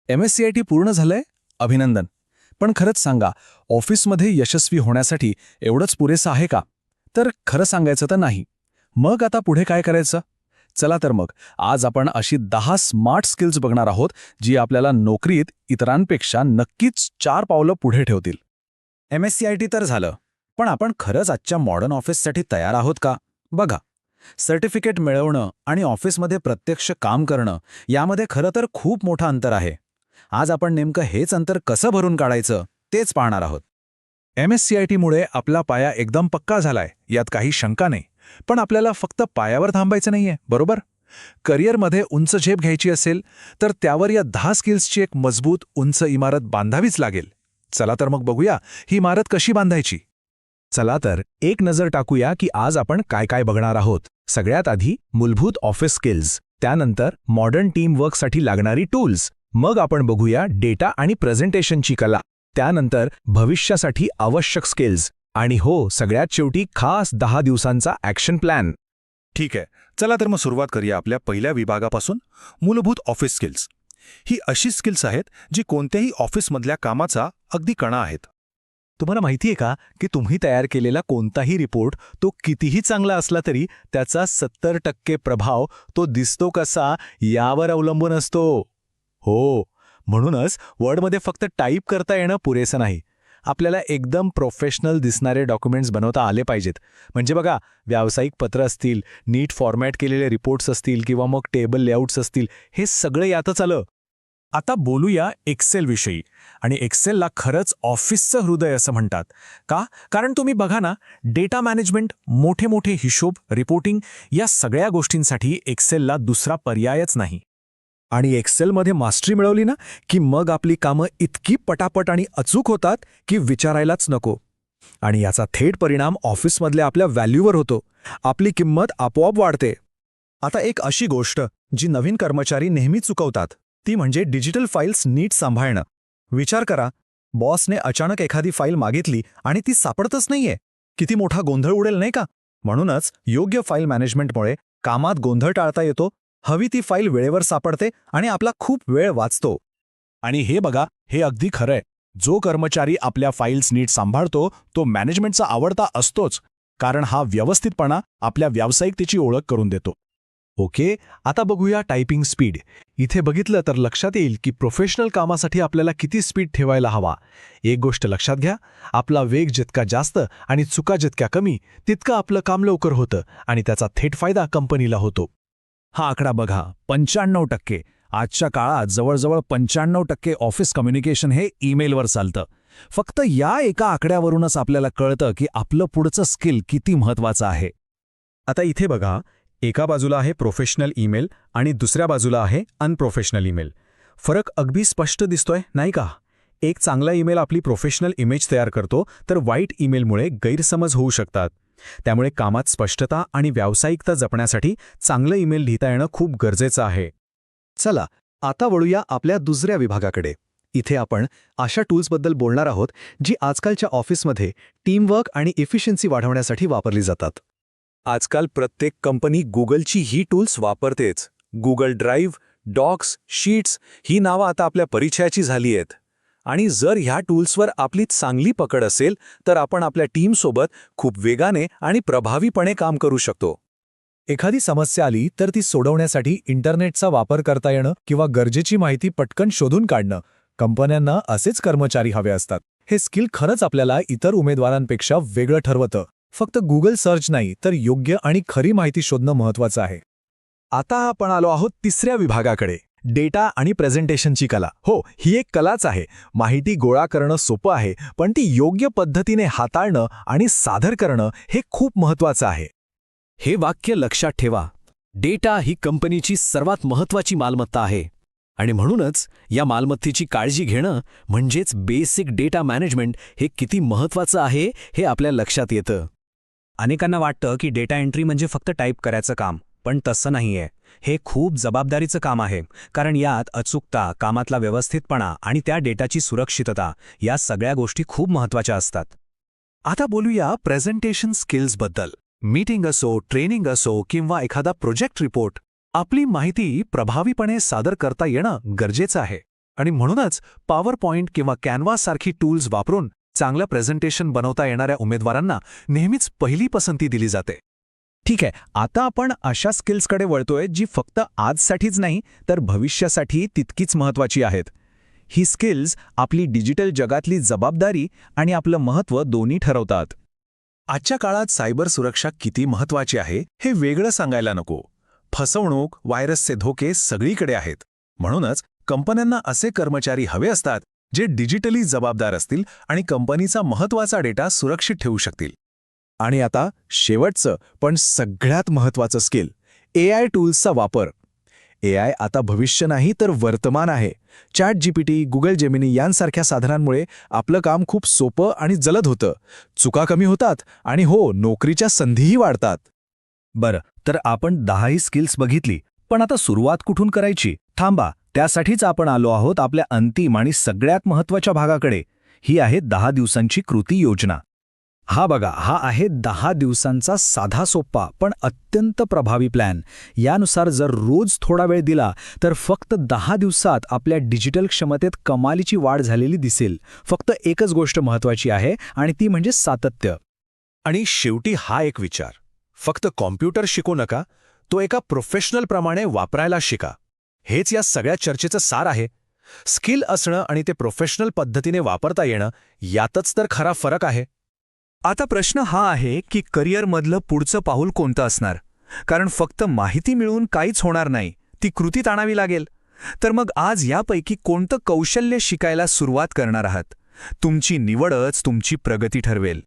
MSCIT पूर्ण झालंय? अभिनंदन. पण खरंच सांगा, ऑफिसमध्ये यशस्वी होण्यासाठी एवढंच पुरेसं आहे का? तर खरं सांगायचं तर नाही. मग आता पुढे काय करायचं? चला तर मग, आज आपण अशी 10 स्मार्ट स्किल्स बघणार आहोत, जी आपल्याला नोकरीत इतरांपेक्षा नक्कीच 4 पावलं पुढे ठेवतील. MSCIT तर झालं, पण आपण खरंच आजच्या मॉडर्न ऑफिससाठी तयार आहोत का? बघा, सर्टिफिकेट मिळवणं आणि ऑफिसमध्ये प्रत्यक्ष काम करणं यामध्ये खरं तर खूप मोठं अंतर आहे. आज आपण नेमकं हेच अंतर कसं भरून काढायचं तेच पाहणार आहोत. MSCITमुळे आपला पाया एकदम पक्का झालाय, यात काही शंका नाही. पण आपल्याला फक्त पायावर थांबायचं नाहीये, बरोबर? करिअरमध्ये उंच झेप घ्यायची असेल, तर त्यावर या 10 स्किल्सची एक मजबूत, उंच इमारत बांधावीच लागेल. चला तर मग बघूया, ही इमारत कशी बांधायची. चला तर एक नजर टाकूया की आज आपण काय काय बघणार आहोत. सगळ्यात आधी मूलभूत ऑफिस स्किल्स, त्यानंतर मॉडर्न टीम वर्कसाठी लागणारी टूल्स, मग आपण बघूया डेटा आणि प्रेझेंटेशनची कला, त्यानंतर भविष्यासाठी आवश्यक स्किल्स आणि हो, सगळ्यात शेवटी खास 10 दिवसांचा ॲक्शन प्लॅन. ठीक आहे, चला तर मग सुरुवात करूया आपल्या पहिल्या विभागापासून, मूलभूत ऑफिस स्किल्स. ही अशी स्किल्स आहेत जी कोणत्याही ऑफिसमधल्या कामाचा अगदी कणा आहेत. तुम्हाला माहिती आहे का की तुम्ही तयार केलेला कोणताही रिपोर्ट तो कितीही चांगला असला तरी त्याचा 70% प्रभाव तो दिसतो कसा यावर अवलंबून असतो. हो, म्हणूनच वर्डमध्ये फक्त टाईप करता येणं पुरेसं नाही. आपल्याला एकदम प्रोफेशनल दिसणारे डॉक्युमेंट्स बनवता आले पाहिजेत. म्हणजे बघा, व्यावसायिक पत्र असतील, नीट फॉर्मॅट केलेले रिपोर्ट्स असतील किंवा मग टेबल लेआउट्स असतील, हे सगळं यातच आलं. आता बोलूया एक्सेलविषयी. आणि एक्सेलला खरंच ऑफिसचं हृदय असं म्हणतात. का? कारण तुम्ही बघा ना, डेटा मॅनेजमेंट, मोठे मोठे हिशोब, रिपोर्टिंग या सगळ्या गोष्टींसाठी एक्सेलला दुसरा पर्यायच नाही. आणि एक्सेलमध्ये मास्टरी मिळवली ना, की मग आपली कामं इतकी पटापट आणि अचूक होतात की विचारायलाच नको. आणि याचा थेट परिणाम ऑफिसमधल्या आपल्या व्हॅल्यूवर होतो. आपली किंमत आपोआप वाढते. आता एक अशी गोष्ट जी नवीन कर्मचारी नेहमी चुकवतात, ती म्हणजे डिजिटल फाईल्स नीट सांभाळणं. विचार करा, बॉसने अचानक एखादी फाईल मागितली आणि ती सापडतच नाहीये. किती मोठा गोंधळ उडेल नाही का? म्हणूनच योग्य फाईल मॅनेजमेंटमुळे कामात गोंधळ टाळता येतो, हवी ती फाईल वेळेवर सापडते आणि आपला खूप वेळ वाचतो. आणि हे बघा, हे अगदी खरंय. जो कर्मचारी आपल्या फाईल्स नीट सांभाळतो तो मॅनेजमेंटचा आवडता असतोच, कारण हा व्यवस्थितपणा आपल्या व्यावसायिकतेची ओळख करून देतो. ओके, आता बघूया टायपिंग स्पीड. इथे बघितलं तर लक्षात येईल की प्रोफेशनल कामासाठी आपल्याला किती स्पीड ठेवायला हवा. एक गोष्ट लक्षात घ्या, आपला वेग जितका जास्त आणि चुका जितक्या कमी, तितकं आपलं काम लवकर होतं आणि त्याचा थेट फायदा कंपनीला होतो. हा आकडा बघा, 95%. आजच्या काळात जवळजवळ 95% ऑफिस कम्युनिकेशन हे ईमेलवर चालतं. फक्त या एका आकड्यावरूनच आपल्याला कळतं की आपलं पुढचं स्किल किती महत्वाचं आहे. आता इथे बघा, एका बाजूला आहे प्रोफेशनल ईमेल आणि दुसऱ्या बाजूला आहे अनप्रोफेशनल ईमेल. फरक अगदी स्पष्ट दिसतोय, नाही का? एक चांगला ईमेल आपली प्रोफेशनल इमेज तयार करतो, तर वाईट ईमेलमुळे गैरसमज होऊ शकतात. त्यामुळे कामात स्पष्टता आणि व्यावसायिकता जपण्यासाठी चांगलं ईमेल लिहिता येणं खूप गरजेचं आहे. चला, आता वळूया आपल्या दुसऱ्या विभागाकडे. इथे आपण अशा टूल्सबद्दल बोलणार आहोत जी आजकालच्या ऑफिसमध्ये टीमवर्क आणि इफिशियन्सी वाढवण्यासाठी वापरली जातात. आजकाल प्रत्येक कंपनी गुगलची ही टूल्स वापरतेच. गुगल ड्राईव्ह, डॉक्स, शीट्स ही नावं आता आपल्या परिचयाची झाली आहेत. आणि जर ह्या टूल्सवर आपली चांगली पकड असेल तर आपण आपल्या टीमसोबत खूप वेगाने आणि प्रभावीपणे काम करू शकतो. एखादी समस्या आली तर ती सोडवण्यासाठी इंटरनेटचा वापर करता येणं किंवा गरजेची माहिती पटकन शोधून काढणं, कंपन्यांना असेच कर्मचारी हवे असतात. हे स्किल खरंच आपल्याला इतर उमेदवारांपेक्षा वेगळं ठरवतं. फक्त गुगल सर्च नाही, तर योग्य आणि खरी माहिती शोधणं महत्त्वाचं आहे. आता आपण आलो आहोत तिसऱ्या विभागाकडे, डेटा आणि प्रेझेंटेशनची कला. हो, ही एक कलाच आहे. माहिती गोळा करणं सोपं आहे, पण ती योग्य पद्धतीने हाताळणं आणि सादर करणं हे खूप महत्त्वाचं आहे. हे वाक्य लक्षात ठेवा. डेटा ही कंपनीची सर्वात महत्त्वाची मालमत्ता आहे आणि म्हणूनच या मालमत्तेची काळजी घेणं म्हणजेच बेसिक डेटा मॅनेजमेंट हे किती महत्त्वाचं आहे हे आपल्या लक्षात येतं. अनेकांना वाटतं की डेटा एंट्री म्हणजे फक्त टाईप करायचं काम, पण तसं नाहीये. हे खूप जबाबदारीचं काम आहे, कारण यात अचूकता, कामातला व्यवस्थितपणा आणि त्या डेटाची सुरक्षितता या सगळ्या गोष्टी खूप महत्त्वाच्या असतात. आता बोलूया प्रेझेंटेशन स्किल्सबद्दल. मीटिंग असो, ट्रेनिंग असो किंवा एखादा प्रोजेक्ट रिपोर्ट, आपली माहिती प्रभावीपणे सादर करता येणं गरजेचं आहे. आणि म्हणूनच पॉवर पॉइंट किंवा कॅनव्हासारखी टूल्स वापरून चांगलं प्रेझेंटेशन बनवता येणाऱ्या उमेदवारांना नेहमीच पहिली पसंती दिली जाते. ठीक आहे, आता आपण अशा स्किल्सकडे वळतोय जी फक्त आजसाठीच नाही तर भविष्यासाठी तितकीच महत्त्वाची आहेत. ही स्किल्स आपली डिजिटल जगातली जबाबदारी आणि आपलं महत्त्व दोन्ही ठरवतात. आजच्या काळात सायबर सुरक्षा किती महत्त्वाची आहे हे वेगळं सांगायला नको. फसवणूक, व्हायरसचे धोके सगळीकडे आहेत. म्हणूनच कंपन्यांना असे कर्मचारी हवे असतात जे डिजिटली जबाबदार असतील आणि कंपनीचा महत्त्वाचा डेटा सुरक्षित ठेवू शकतील. आणि आता शेवटचं पण सगळ्यात महत्त्वाचं स्किल, AI टूल्सचा वापर. AI आता भविष्य नाही तर वर्तमान आहे. ChatGPT, Google Gemini यांसारख्या साधनांमुळे आपलं काम खूप सोपं आणि जलद होतं. चुका कमी होतात आणि नोकरीच्या संधीही वाढतात. बरं, तर आपण 10ही स्किल्स बघितली, पण आता सुरुवात कुठून करायची? थांबा, त्यासाठीच आपण आलो आहोत आपल्या अंतिम आणि सगळ्यात महत्त्वाच्या भागाकडे. ही आहे 10 दिवसांची कृती योजना. हा बघा, हा आहे 10 दिवसांचा साधा सोप्पा पण अत्यंत प्रभावी प्लॅन. यानुसार जर रोज थोडा वेळ दिला तर फक्त 10 दिवसात आपल्या डिजिटल क्षमतेत कमालीची वाढ झालेली दिसेल. फक्त एकच गोष्ट महत्त्वाची आहे आणि ती म्हणजे सातत्य. आणि शेवटी हा एक विचार, फक्त कॉम्प्युटर शिकू नका, तो एका प्रोफेशनलप्रमाणे वापरायला शिका. हेच या सगळ्या चर्चेचं सार आहे. स्किल असणं आणि ते प्रोफेशनल पद्धतीने वापरता येणं यातच तर खरा फरक आहे. आता प्रश्न हा आहे की करिअरमधलं पुढचं पाऊल कोणतं असणार? कारण फक्त माहिती मिळून काहीच होणार नाही, ती कृतीत आणावी लागेल. तर मग आज यापैकी कोणतं कौशल्य शिकायला सुरुवात करणार आहात? तुमची निवडच तुमची प्रगती ठरवेल.